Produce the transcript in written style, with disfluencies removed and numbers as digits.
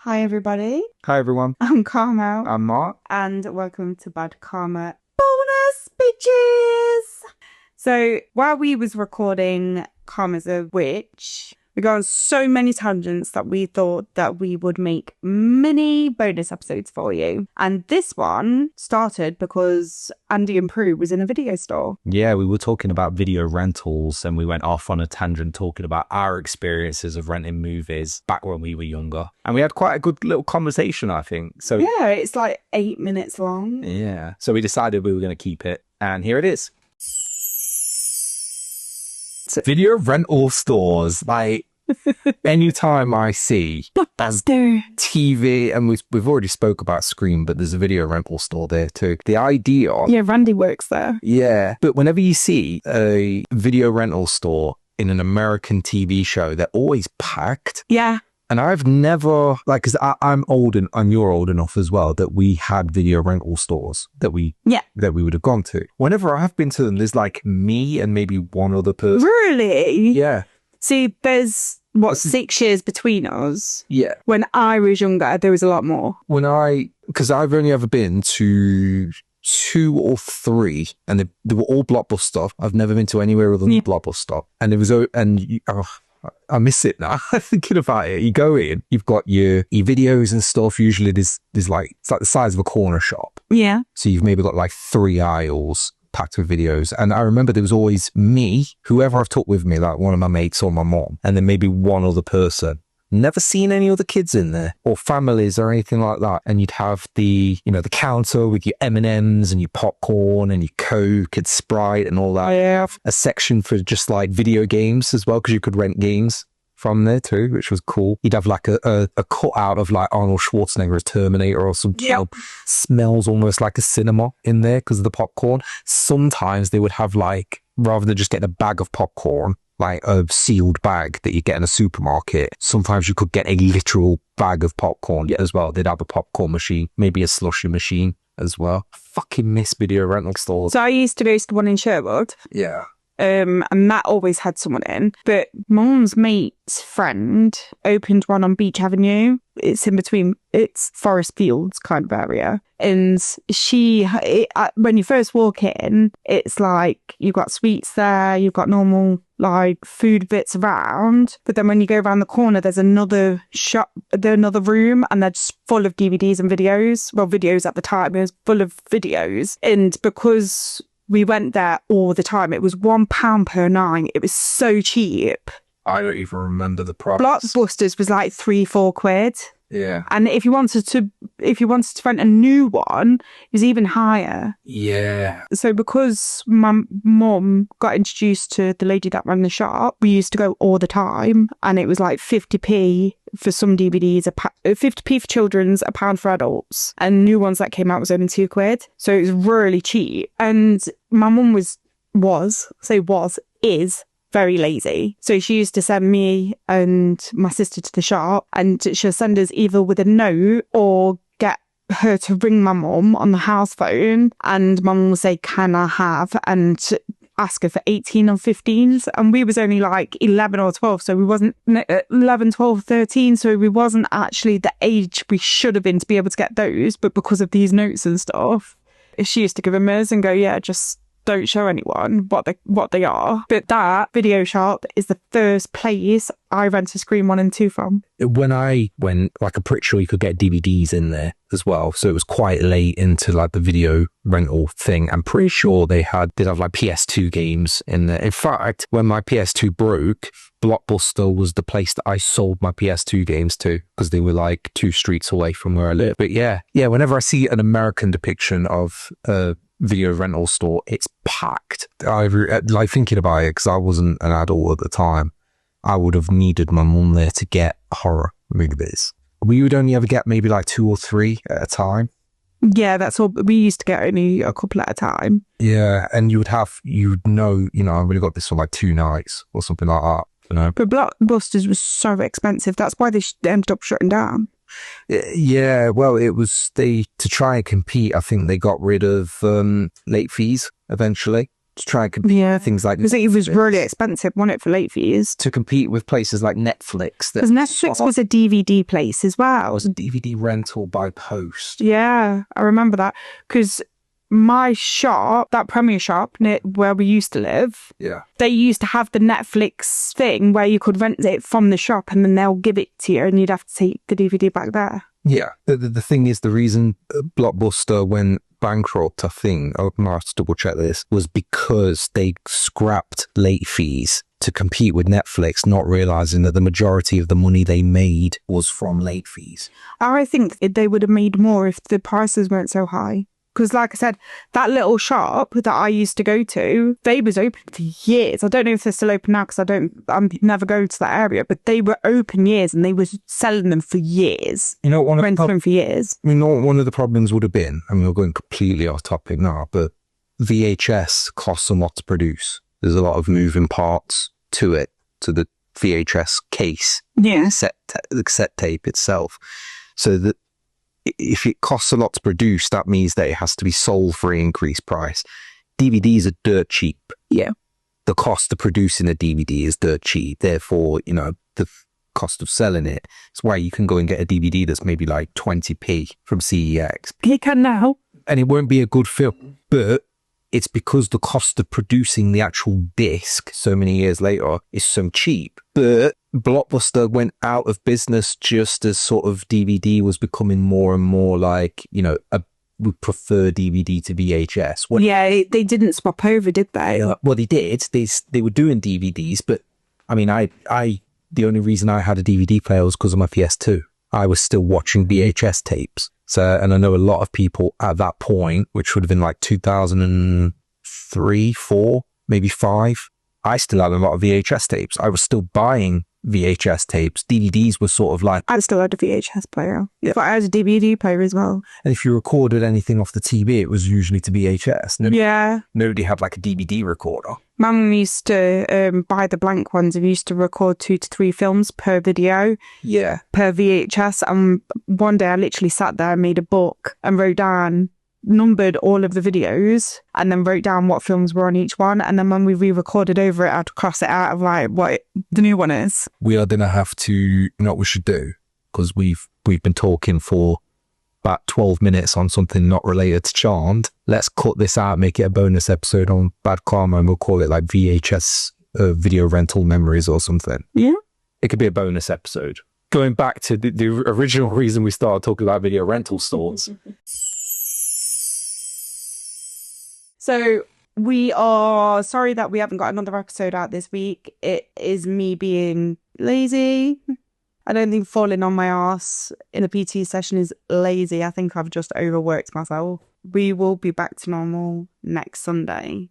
Hi everybody, Hi everyone, I'm Carmel I'm Mark. and welcome to Bad Karma Bonus Bitches! So while we was recording Karma's a Witch, we got on so many tangents that we thought that we would make mini bonus episodes for you. And this one started because Andy and Prue was in a video store. Yeah, we were talking about video rentals and we went off on a tangent talking about our experiences of renting movies back when we were younger. And we had quite a good little conversation, I think. So Yeah, it's like 8 minutes long. yeah, so we decided we were going to keep it. And here it is. Video rental stores, like anytime I see Blockbuster TV, and we've already spoke about Scream, but there's a video rental store there too. The idea, Yeah, Randy works there. yeah, but whenever you see a video rental store in an American TV show, they're always packed. Yeah. And I've never, like, because I'm old and you're old enough as well, that we had video rental stores that we would have gone to. Whenever I've been to them, there's like me and maybe one other person. Really? Yeah. See, there's 6 years between us. Yeah. When I was younger, there was a lot more. Because I've only ever been to 2 or 3, and they were all Blockbuster. I've never been to anywhere other than Blockbuster. And it was, I miss it now. Thinking about it, you go in, you've got your videos and stuff. Usually there's like, it's like the size of a corner shop. Yeah. So you've maybe got like 3 aisles packed with videos. And I remember there was always me, whoever I've took with me, like one of my mates or my mom, and then maybe one other person. Never seen any other kids in there or families or anything like that. And you'd have the counter with your M&Ms and your popcorn and your Coke and Sprite and all that. I have a section for just like video games as well, because you could rent games from there too, which was cool. You'd have like a cutout of like Arnold Schwarzenegger as Terminator or something. Yep. Smells almost like a cinema in there because of the popcorn. Sometimes they would have, like, rather than just getting a bag of popcorn, like a sealed bag that you get in a supermarket, sometimes you could get a literal bag of popcorn as well. They'd have a popcorn machine, maybe a slushy machine as well. I fucking miss video rental stores. So I used to go to one in Sherwood. Yeah. And that always had someone in. But Mum's mate's friend opened one on Beach Avenue. It's in between, it's Forest Fields kind of area. And when you first walk in, it's like you've got sweets there, you've got normal like food bits around. But then when you go around the corner, there's another shop, another room, and they're just full of DVDs and videos. Well, videos at the time, it was full of videos. And because we went there all the time, it was £1 per night. It was so cheap. I don't even remember the price. Blockbusters was like 3-4 quid. Yeah. And if you wanted to rent a new one, it was even higher. Yeah. So because my mum got introduced to the lady that ran the shop, we used to go all the time, and it was like 50p for some DVDs, 50p for children's, £1 for adults, and new ones that came out was only 2 quid. So it was really cheap. And my mum is very lazy. So she used to send me and my sister to the shop, and she'll send us either with a note or get her to ring my mum on the house phone, and my mum will say, "Can I have?" and ask her for 18 or 15s. And we was only like 11 or 12, so we wasn't 11, 12, 13, so we wasn't actually the age we should have been to be able to get those. But because of these notes and stuff, she used to give them us and go, yeah, just don't show anyone what they are. But that video shop is the first place I rented Scream 1 and 2 from. When I went, like, I'm pretty sure you could get DVDs in there as well. So it was quite late into like the video rental thing. I'm pretty sure did have like PS2 games in there. In fact, when my PS2 broke, Blockbuster was the place that I sold my PS2 games to, because they were like 2 streets away from where I live. But yeah, whenever I see an American depiction of video rental store, it's packed. I like thinking about it, because I wasn't an adult at the time. I would have needed my mum there to get horror movies. We would only ever get maybe like 2 or 3 at a time. Yeah, that's all. We used to get only a couple at a time. Yeah, and you'd know, I've really got this for like 2 nights or something like that. But Blockbusters was so expensive. That's why they ended up shutting down. Yeah, well, it was to try and compete. I think they got rid of late fees eventually. to try and compete with things like because it was really expensive, wasn't it, for late fees? to compete with places like Netflix. Because Netflix was a DVD place as well. It was a DVD rental by post. Yeah, I remember that. Because my shop, that Premier shop near where we used to live, they used to have the Netflix thing where you could rent it from the shop and then they'll give it to you and you'd have to take the DVD back there. Yeah. The thing is, the reason Blockbuster went bankrupt, I think, I'm going to have to double check this, was because they scrapped late fees to compete with Netflix, not realizing that the majority of the money they made was from late fees. I think they would have made more if the prices weren't so high. Because like I said, that little shop that I used to go to, they was open for years. I don't know if they're still open now because I'm never going to that area, but they were open years and they was selling them for years. You know, renting them for years. I mean, one of the problems would have been, I mean, we're going completely off topic now, but VHS costs a lot to produce. There's a lot of moving parts to it, to the VHS case, the cassette tape itself. So that if it costs a lot to produce, that means that it has to be sold for an increased price. DVDs are dirt cheap. Yeah. The cost of producing a DVD is dirt cheap. Therefore, you know, the cost of selling it. It's why you can go and get a DVD that's maybe like 20p from CEX. You can now. And it won't be a good film. But it's because the cost of producing the actual disc so many years later is so cheap. But Blockbuster went out of business just as sort of DVD was becoming more and more like, you know, we prefer DVD to VHS. They didn't swap over, did they? Well, they did. They were doing DVDs, but I mean, the only reason I had a DVD player was because of my PS2. I was still watching VHS tapes. So, and I know a lot of people at that point, which would have been like 2003, 4, maybe 5. I still had a lot of VHS tapes. I was still buying VHS tapes. DVDs were sort of like... I still had a VHS player. Yeah. But I had a DVD player as well. And if you recorded anything off the TV, it was usually to VHS. Nobody had like a DVD recorder. Mum used to buy the blank ones and used to record 2 to 3 films per video. Yeah. Per VHS. And one day I literally sat there and made a book and wrote down, numbered all of the videos and then wrote down what films were on each one. And then when we re-recorded over it, I had to cross it out of like what the new one is. We are going to have to, you know what we should do? Because we've been talking for about 12 minutes on something not related to Charmed. Let's cut this out, make it a bonus episode on Bad Karma, and we'll call it like VHS video rental memories or something. Yeah. It could be a bonus episode. Going back to the original reason we started talking about video rental stores. So we are sorry that we haven't got another episode out this week. It is me being lazy. I don't think falling on my ass in a PT session is lazy. I think I've just overworked myself. We will be back to normal next Sunday.